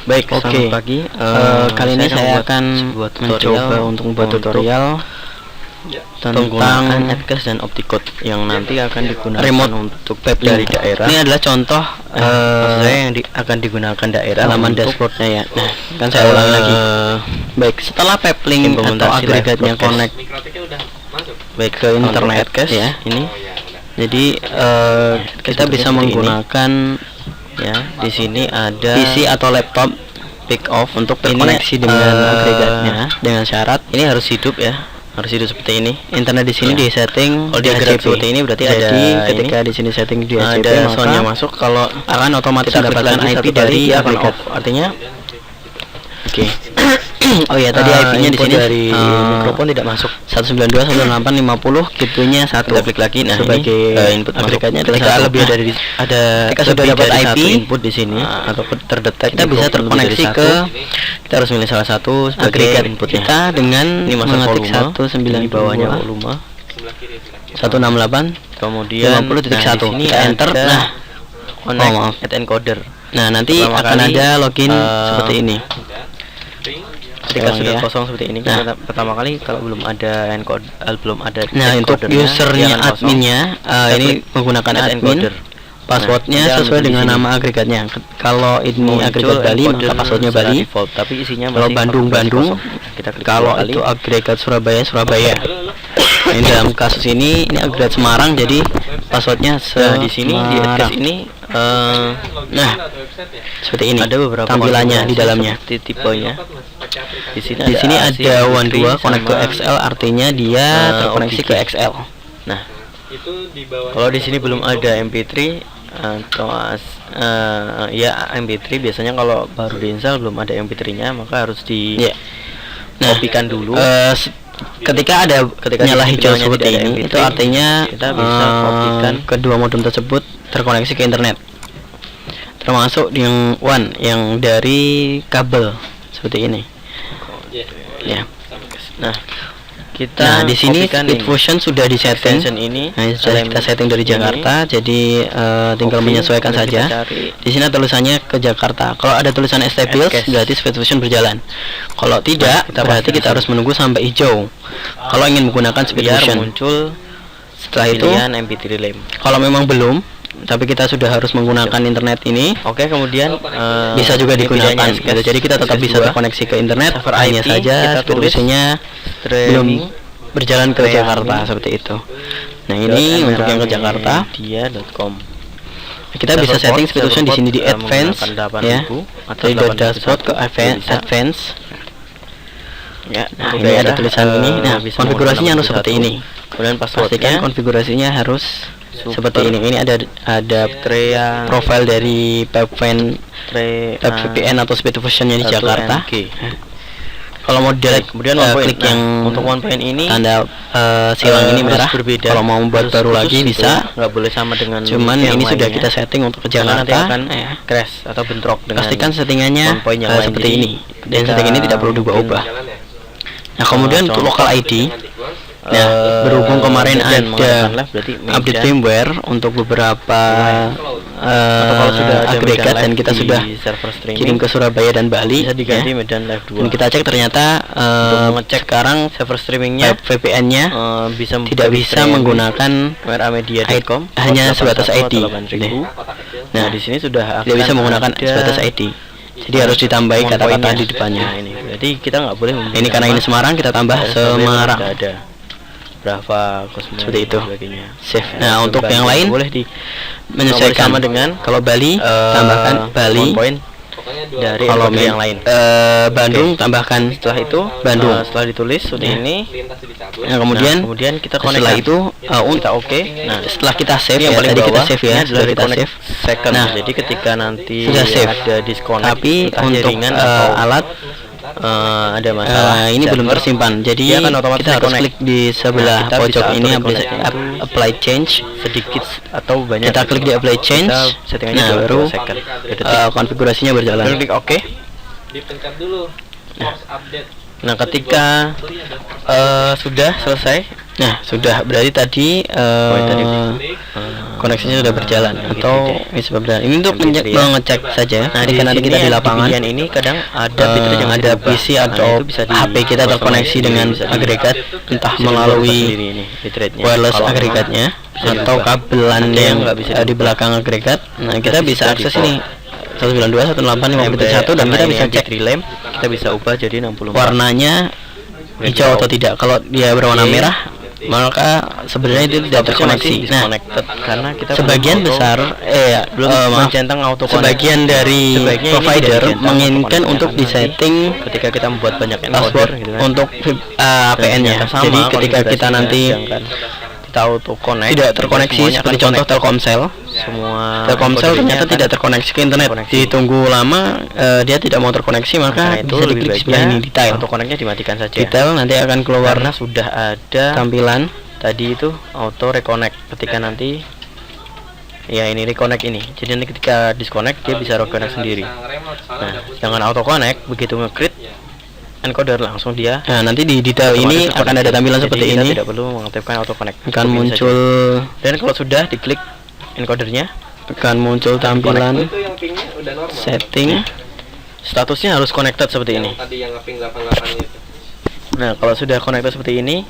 Baik, Oke. selamat pagi. Kali ini saya akan mencoba untuk membuat tutorial tentang Adcast dan Opticode yang nanti akan digunakan remote untuk tab dari daerah. Ini adalah contoh Maksud saya yang akan digunakan daerah halaman untuk dashboardnya ya. Nah, kan saya ulangi lagi. Baik, setelah peplink atau implementasi agregatnya live connect baik ke internet Adcast ya. ini. Jadi kita bisa menggunakan Ya, di sini ada PC atau laptop pick off untuk terkoneksi dengan agregatnya dengan syarat ini harus hidup ya, harus hidup seperti ini. internet di sini Ya. di setting Kalau di diagram HCP. seperti ini berarti Jadi ada ketika di sini setting di HCP ada maka soundnya masuk. Kalau akan otomatis kita klik mendapatkan lagi IP satu kali, dari dia akan agregat. off. Artinya Oke. Oh ya, tadi IP-nya di input sini dari mikrofon tidak masuk. 192.168.50, gateway-nya 1. Kita klik lagi. Nah, sebagai ini, input agregatnya masuk. adalah Ketika 1. lebih dari ada ketika sudah lebih dapat dari IP, satu input di sini atau terdetek kita bisa mikrofon lebih dari terkoneksi satu, ke kita harus milih salah satu sebagai agregat inputnya. kita dengan Ini masuk mengetik volume, di bawahnya volume 168 kemudian 50.1. di sini kita enter. ada Nah, connect maaf. at encoder. nah nanti Pertama akan kali, ada login seperti ini. Ketika Ulang sudah ya. kosong seperti ini, Nah. pertama kali kalau belum ada encoder, belum ada Nah, untuk encodernya, dia usernya akan kosong. adminnya Kita ini klik menggunakan add admin. encoder. Passwordnya Nah, sesuai di dengan sini. nama agregatnya. Kalau ini Muncul agregat Bali encoder maka passwordnya secara Bali. default, tapi isinya Kalau masih Bandung masih Bandung. kosong. Kita klik Kalau dua kali. itu agregat Surabaya Surabaya. Nah, ini dalam kasus ini agregat Semarang, jadi passwordnya Nah, di sini di Adcast Semarang. ini Nah, seperti ini ada beberapa tampilannya di konfigurasi dalamnya. seperti tipenya. Di sini ASI, ada MP3 one 2 connect to sama, XL, artinya dia terkoneksi OBG. ke XL. Nah, kalau di sini belum ada MP3 atau ya MP3 biasanya kalau baru diinstal belum ada MP3-nya maka harus di Ya. Nah, kopikan dulu. ketika nyala di hijau videonya seperti tidak ada ini, MP3, itu artinya kita bisa kopikan kedua modem tersebut terkoneksi ke internet, termasuk yang one yang dari kabel seperti ini. Ya. Nah, kita di sini kopikan Speed ini. Fusion sudah disetting. Extension ini Nah, sudah kita setting dari ini. Jakarta, jadi tinggal Copy, menyesuaikan kemudian saja. kita cari. Di sini tulisannya ke Jakarta. Kalau ada tulisan established, Adcast. berarti Speed Fusion berjalan. Kalau tidak, kita berarti pasti kita harus menunggu sampai hijau. Kalau ingin menggunakan Speed biar Fusion. muncul Setelah itu, pilihan MP3 LAM. kalau memang belum, tapi kita sudah harus menggunakan internet ini, Oke, kemudian bisa juga ini digunakan. pilihannya Gitu. Jadi kita tetap bisa terkoneksi ke internet, Server hanya IP, saja kita Speed tulis Fusionnya belum streaming berjalan ke streaming Jakarta seperti itu. Nah, ini untuk yang ke Jakarta. dia.com. Kita bisa setting Speed Fusion di sini di advance ya. Dari dashboard ke advance. Ya, Nah, ini ada tulisan ini. Nah, bisa konfigurasinya harus menggunakan seperti ini. Kemudian Pastikan passwordnya konfigurasinya harus Super. seperti ini. Ini ada Trea profil dari VPN atau Speed Fusionnya di Jakarta. Kalau mau direct kemudian one point. klik yang untuk one point ini tanda silang ini merah. harus berbeda. Kalau mau membuat baru lagi bisa. nggak boleh sama dengan Cuman yang ini sudah lainnya. kita setting untuk ke Karena nanti Jakarta. akan crash atau bentrok dengan Pastikan settingannya one point yang lain. seperti Jadi, ini. Dan ketika setting ini tidak perlu diubah-ubah. Nah, kemudian untuk contoh, local ID. Nah, berhubung kemarin dan menggunakan ada live, berarti update Medan. firmware untuk beberapa Atau kalau sudah ada agregat Medan dan Live kita di sudah server streaming, kirim ke Surabaya dan Bali bisa diganti ya. Medan Live 2. Dan kita cek ternyata mengecek sekarang server streamingnya VPN-nya bisa tidak bisa menggunakan wramedia.com hanya sebatas ID. Nah, di sini sudah tidak bisa menggunakan sebatas ID. Jadi harus ditambahi kata-kata di depannya. Nah, ini berarti kita nggak boleh Ini karena ini Semarang, kita tambah Semarang. Tidak ada berapa kosmo Seperti itu. sebagainya. Save. Nah, untuk yang lain boleh menyesuaikan sama dengan kalau Bali tambahkan Bali. one point dari Kalau yang lain. Bandung tambahkan Setelah itu Bandung. setelah ditulis seperti ini. Nah, kemudian kita setelah connect. itu kita oke. Nah, setelah kita save Ini yang ya, paling tadi kita bawah, save ya, ini adalah sudah kita reconnect save. second. Nah, Jadi ketika nanti sudah save. ada disconnect, Tapi entah untuk jaringan atau alat ada masalah, ini belum server, tersimpan. Jadi dia akan otomatis kita harus reconnect. klik di sebelah Nah, kita pojok bisa ini auto-reconnect itu apply change. sedikit atau banyak. Kita klik di apply change. Kita settingannya Nah, 2 baru second. konfigurasinya berjalan. Lalu klik OK. Dipencet dulu force update. Nah, ketika sudah selesai Nah, sudah berarti tadi koneksinya sudah berjalan atau berjalan. Ini untuk mengecek saja. Nah, Ketika nanti kita di lapangan ini kadang ada fitur yang ada PC atau HP kita terkoneksi dengan agregat, entah melalui wireless agregatnya atau kabelan yang di belakang agregat. Nah, kita bisa akses ini 192.168.5.1 dan kita bisa cek relay, kita bisa ubah jadi 60 warnanya hijau atau tidak. Kalau dia berwarna merah, maka sebenarnya itu tidak terkoneksi. Nah, karena kita sebagian besar mencentang auto sebagian dari provider menginginkan untuk disetting ketika kita membuat banyak password encoder gitu kan, untuk VPN-nya. Jadi ketika kita nanti kita auto connect tidak terkoneksi seperti contoh Telkomsel. Semua Telkomsel ternyata tidak terkoneksi ke internet. Ditunggu lama dia tidak mau terkoneksi, maka itu bisa lebih diklik baiknya sebelah ini detail. auto connect-nya dimatikan saja. Detail nanti akan keluar Karena sudah ada tampilan tadi itu auto reconnect. Ketika nanti ya ini reconnect ini, jadi nanti ketika disconnect dia bisa reconnect sendiri. Nah, jangan auto connect, begitu nge-create encoder langsung dia. Nah, nanti di detail ini akan ada tampilan seperti ini. Tidak perlu mengaktifkan auto connect. Akan muncul dan kalau sudah diklik encodernya akan muncul tampilan setting. Statusnya harus connected seperti ini. Nah, kalau sudah connected seperti ini,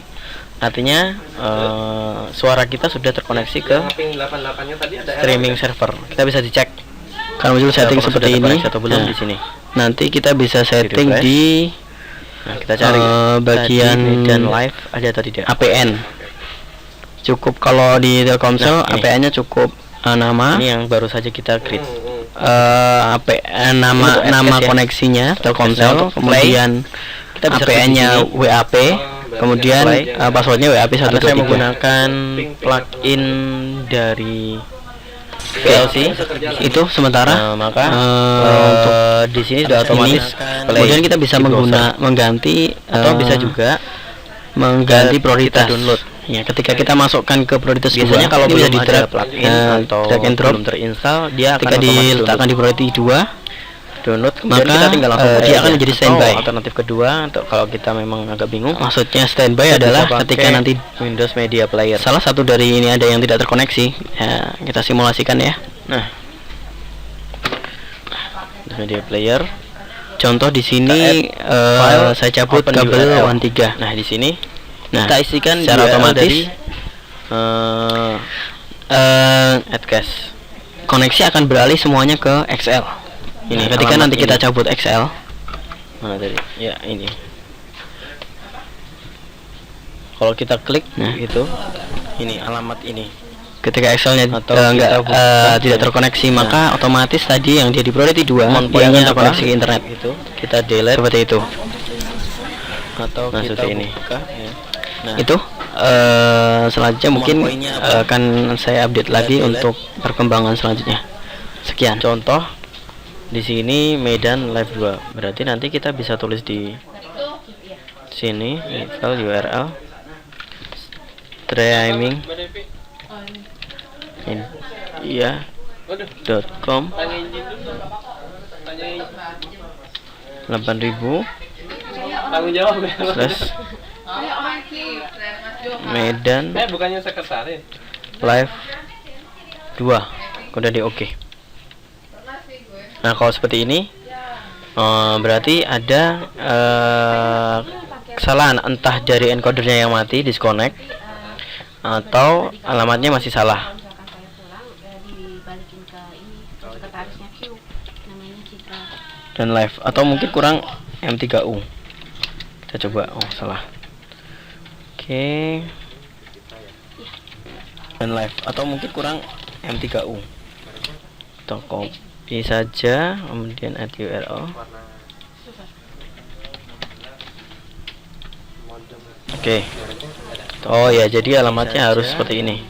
artinya suara kita sudah terkoneksi ke streaming server. Kita bisa dicek kan muncul setting seperti ini atau belum di sini. Nanti kita bisa setting di kita cari bagian dan live ada atau tidak. APN. Cukup kalau di Telkomsel APN-nya cukup nama. Ini yang baru saja kita create. APN nama koneksinya Telkomsel, kemudian APN-nya WAP, kemudian passwordnya WAP 123. Saya menggunakan plugin dari VLC itu sementara, maka untuk di sini sudah otomatis. Kemudian kita bisa mengganti atau bisa juga mengganti prioritas download. Ya, ketika kita masukkan ke prioritas biasanya kalau bisa belum di drag plugin atau drag and drop belum terinstall, dia ketika akan diletakkan di priority 2 download, maka kita tinggal dia akan menjadi standby. Alternatif kedua untuk kalau kita memang agak bingung, maksudnya standby adalah ketika nanti Windows Media Player salah satu dari ini ada yang tidak terkoneksi, ya, kita simulasikan ya. Nah, Media Player contoh di sini saya cabut kabel WAN 3. Nah, di sini kita isikan secara otomatis dari Adcast. Koneksi akan beralih semuanya ke XL. Ini ketika nanti kita cabut XL. Mana tadi? Ya, ini. Kalau kita klik itu ini alamat ini. Ketika XL-nya tidak terkoneksi, maka otomatis tadi yang dia di priority 2 dia akan terkoneksi ke internet. Itu kita delete seperti itu. Atau kita ini. Buka, ya. Nah, itu selanjutnya mungkin akan saya update lagi untuk perkembangan selanjutnya. Sekian contoh di sini Medan Live 2. Berarti nanti kita bisa tulis di sini URL streaming .com 8000 Medan bukannya sekretaris Live 2 udah di oke. Nah, kalau seperti ini berarti ada kesalahan, entah dari encodernya yang mati disconnect atau alamatnya masih salah. Dan live atau mungkin kurang M3U. Kita coba. Oh, salah. Oke. Dan live atau mungkin kurang M3U. Kita copy saja, kemudian add URL. Oke. Oh ya, jadi alamatnya harus seperti ini.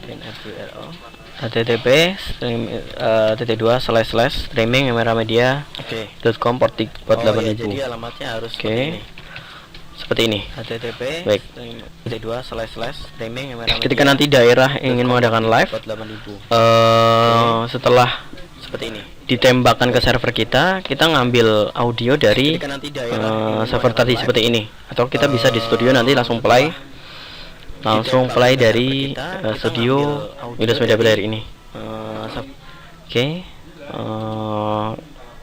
http //streaming media.com port 8000. Jadi alamatnya harus seperti ini. Seperti ini. http baik //streaming ketika nanti daerah ingin mengadakan live setelah seperti ini ditembakkan ke server kita ngambil audio dari server tadi seperti ini, atau kita bisa di studio nanti langsung play langsung play dari studio Windows Media Player ini. Oke.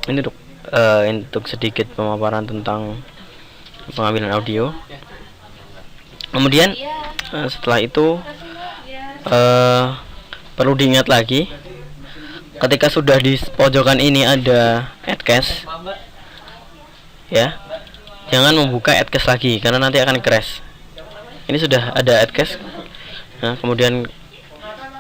Ini untuk sedikit pemaparan tentang pengambilan audio. Kemudian setelah itu perlu diingat lagi, ketika sudah di pojokan ini ada add cache, ya, jangan membuka add cache lagi karena nanti akan crash. Ini sudah ada add cache. Nah, kemudian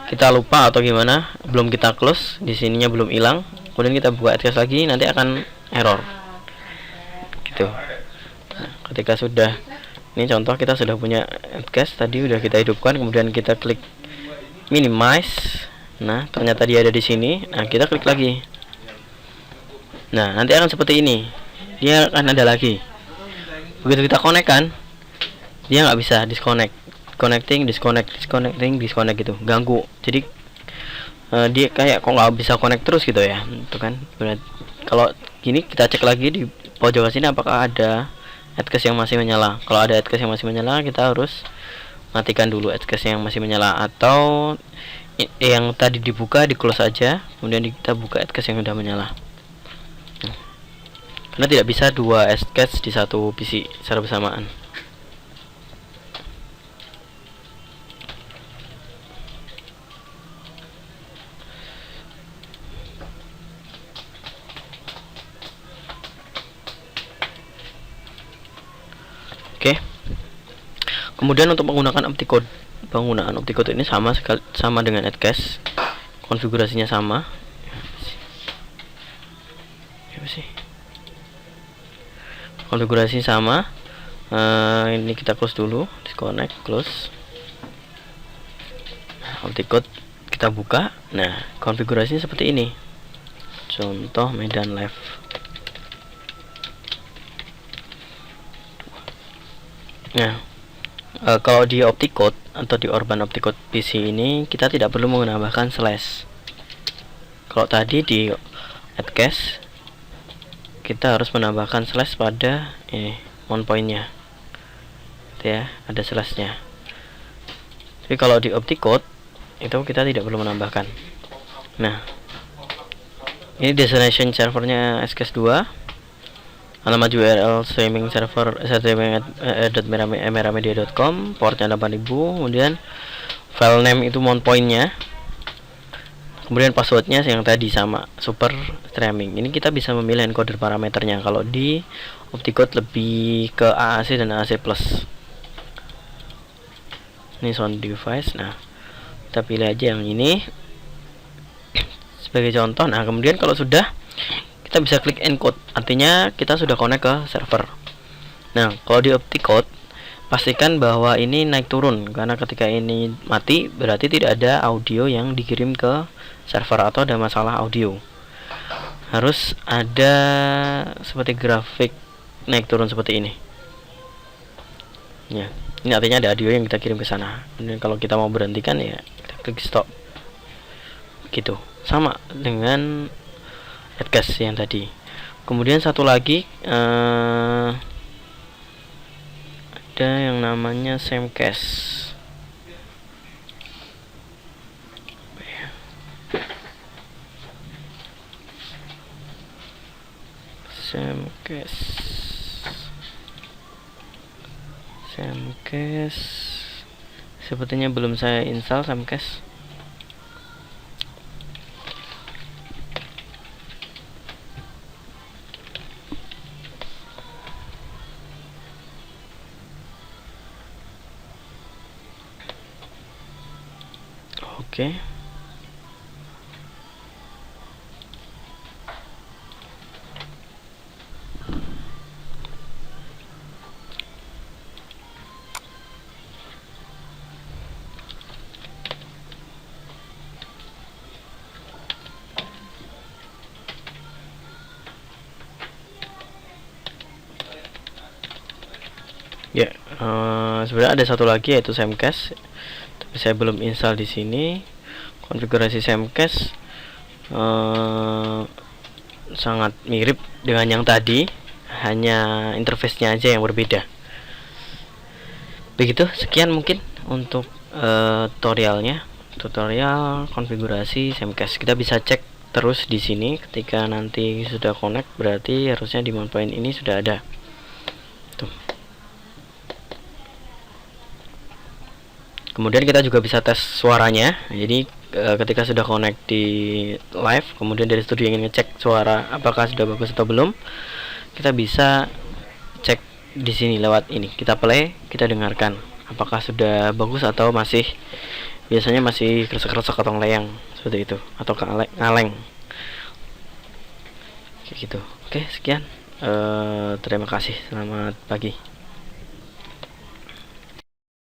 kita lupa atau gimana, belum kita close, di sininya belum hilang, kemudian kita buka add cache lagi, nanti akan error. Gitu. Nah, ketika sudah, ini contoh kita sudah punya add cache tadi, udah kita hidupkan, kemudian kita klik minimize. Nah, ternyata dia ada di sini. Nah, kita klik lagi. Nah, nanti akan seperti ini. Dia akan ada lagi. Begitu kita connect kan, dia nggak bisa disconnect, connecting, disconnecting gitu, ganggu. Jadi dia kayak kok nggak bisa connect terus gitu ya, itu kan. Kalau gini kita cek lagi di pojok sini apakah ada add cache yang masih menyala. Kalau ada add cache yang masih menyala, kita harus matikan dulu add cache yang masih menyala, atau yang tadi dibuka di close aja, kemudian kita buka add cache yang sudah menyala. Karena tidak bisa dua add cache di satu PC secara bersamaan. Oke. Kemudian untuk menggunakan opticode, penggunaan opticode ini sama dengan add cache, konfigurasinya sama. Konfigurasi sama. Ini kita close dulu, disconnect, close. Opticode kita buka. Nah, konfigurasinya seperti ini. Contoh Medan Live. Nah, kalau di opticode atau di Orban opticode PC ini kita tidak perlu menambahkan slash. Kalau tadi di add cache kita harus menambahkan slash pada ini on point-nya, itu ya, ada slashnya. Tapi kalau di opticode itu kita tidak perlu menambahkan. Nah, ini destination servernya SKS2, alamat URL streaming server streaming@meramedia.com, portnya 8000, kemudian file name itu mount point-nya, kemudian passwordnya yang tadi sama, super streaming. Ini kita bisa memilih encoder parameternya. Kalau di opticode lebih ke AAC dan AAC plus. Ini sound device. Nah, kita pilih aja yang ini sebagai contoh. Nah, kemudian kalau sudah, kita bisa klik encode, artinya kita sudah connect ke server. Nah, kalau di opticode pastikan bahwa ini naik turun, karena ketika ini mati berarti tidak ada audio yang dikirim ke server atau ada masalah audio. Harus ada seperti grafik naik turun seperti ini. Ya, ini artinya ada audio yang kita kirim ke sana. Dan kalau kita mau berhentikan ya kita klik stop. Gitu. Sama dengan add cache yang tadi. Kemudian satu lagi ada yang namanya Samcache. Samcache sepertinya belum saya install Samcache. Oke. Ya, sebenarnya ada satu lagi yaitu Samcache, tapi saya belum install di sini. Konfigurasi Samcache sangat mirip dengan yang tadi, hanya interface-nya aja yang berbeda. Begitu, sekian mungkin. untuk tutorial konfigurasi Semcast. Kita bisa cek terus di sini. Ketika nanti sudah connect, berarti harusnya di mount point ini sudah ada. Tuh. Kemudian kita juga bisa tes suaranya. Jadi ketika sudah connect di live, kemudian dari studio ingin ngecek suara apakah sudah bagus atau belum, kita bisa cek di sini lewat ini. Kita play, kita dengarkan apakah sudah bagus atau masih, biasanya masih kresek-kresek atau ngeleyang seperti itu, atau ngaleng kayak gitu. Oke, sekian. Terima kasih. Selamat pagi.